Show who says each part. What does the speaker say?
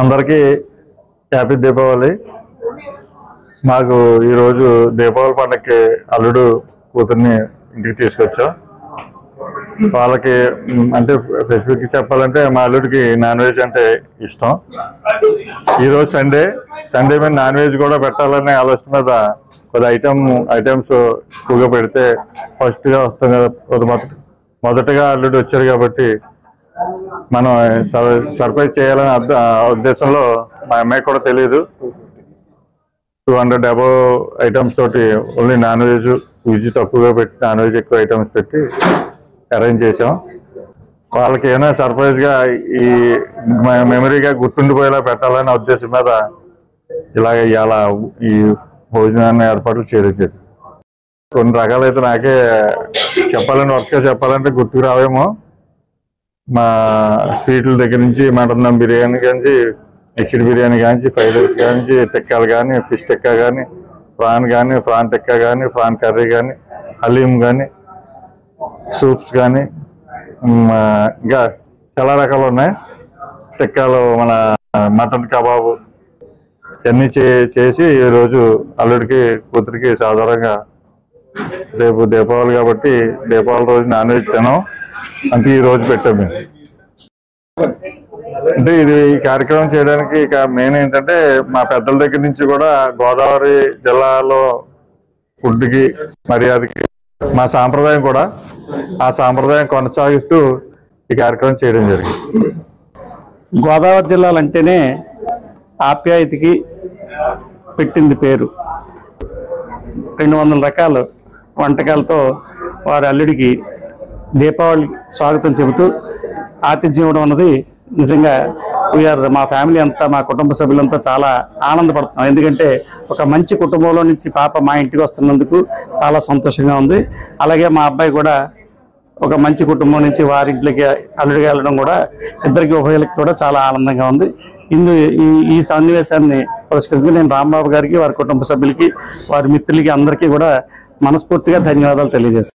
Speaker 1: అందరికీ హ్యాపీ దీపావళి. మాకు ఈరోజు దీపావళి పండగకి అల్లుడు కూతుర్ని ఇంటికి తీసుకొచ్చాం. వాళ్ళకి అంటే స్పెసిఫిక్ చెప్పాలంటే మా అల్లుడికి నాన్ వెజ్ అంటే ఇష్టం. ఈరోజు సండే మీద నాన్ వెజ్ కూడా పెట్టాలనే ఆలోచన మీద కొద్ది ఐటమ్స్ ఎక్కువగా పెడితే ఫస్ట్గా వస్తాం కదా. మొదటగా అల్లుడు వచ్చారు కాబట్టి మనం సర్ప్రైజ్ చేయాలనే ఉద్దేశంలో మా అమ్మాయి కూడా తెలియదు 200 అబౌవ్ ఐటమ్స్ తోటి ఓన్లీ నాన్ వెజ్ తక్కువగా పెట్టి నాన్ వెజ్ ఎక్కువ ఐటమ్స్ పెట్టి అరేంజ్ చేసాం. వాళ్ళకి ఏమైనా సర్ప్రైజ్గా ఈ మెమరీగా గుర్తుండిపోయేలా పెట్టాలనే ఉద్దేశం మీద ఇవాళ ఈ భోజనాన్ని ఏర్పాట్లు చేయడం జరిగింది. కొన్ని రకాలైతే నాకే వరుసగా చెప్పాలంటే గుర్తుకు రావేమో. మా స్వీట్ల దగ్గర నుంచి మటన్ దమ్ బిర్యానీ కానీ, మిక్స్డ్ బిర్యానీ కానీ, ఫ్రైడ్ రైస్ కానీ, టిక్కాలు కానీ, ఫిష్ టిక్కా కానీ, ప్రాన్ టిక్కా కానీ, ప్రాన్ కర్రీ కానీ, హలీం కానీ, సూప్స్ కానీ, ఇంకా చాలా రకాలు ఉన్నాయి. టిక్కాలు, మన మటన్ కబాబు ఇవన్నీ చేసి ఈరోజు అల్లుడికి కూతురికి సాధారణంగా రేపు దీపావళి కాబట్టి దీపావళి రోజు నాన్ వెజ్ తినాం అంటే ఈ రోజు పెట్టాం మేము. అంటే ఈ కార్యక్రమం చేయడానికి మెయిన్ ఏంటంటే మా పెద్దల దగ్గర నుంచి కూడా గోదావరి జిల్లాలో ఫుడ్కి మర్యాదకి మా సాంప్రదాయం కూడా ఆ సాంప్రదాయం కొనసాగిస్తూ ఈ కార్యక్రమం చేయడం జరిగింది.
Speaker 2: గోదావరి జిల్లాలంటేనే ఆప్యాయతకి పెట్టింది పేరు. 200 రకాల వంటకాలతో వారి అల్లుడికి దీపావళి స్వాగతం చెబుతూ ఆతిథ్యం ఇవ్వడం అన్నది నిజంగా మా ఫ్యామిలీ అంతా, మా కుటుంబ సభ్యులంతా చాలా ఆనందపడుతున్నాం. ఎందుకంటే ఒక మంచి కుటుంబంలో నుంచి పాప మా ఇంటికి వస్తున్నందుకు చాలా సంతోషంగా ఉంది. అలాగే మా అబ్బాయి కూడా ఒక మంచి కుటుంబం నుంచి వారింట్లోకి అల్లుడికి వెళ్ళడం కూడా ఇద్దరికి ఉభయలకి కూడా చాలా ఆనందంగా ఉంది. ఈ సన్నివేశాన్ని పురస్కరించి నేను రాంబాబు గారికి, వారి కుటుంబ సభ్యులకి, వారి మిత్రులకి అందరికీ కూడా మనస్ఫూర్తిగా ధన్యవాదాలు తెలియజేస్తాను.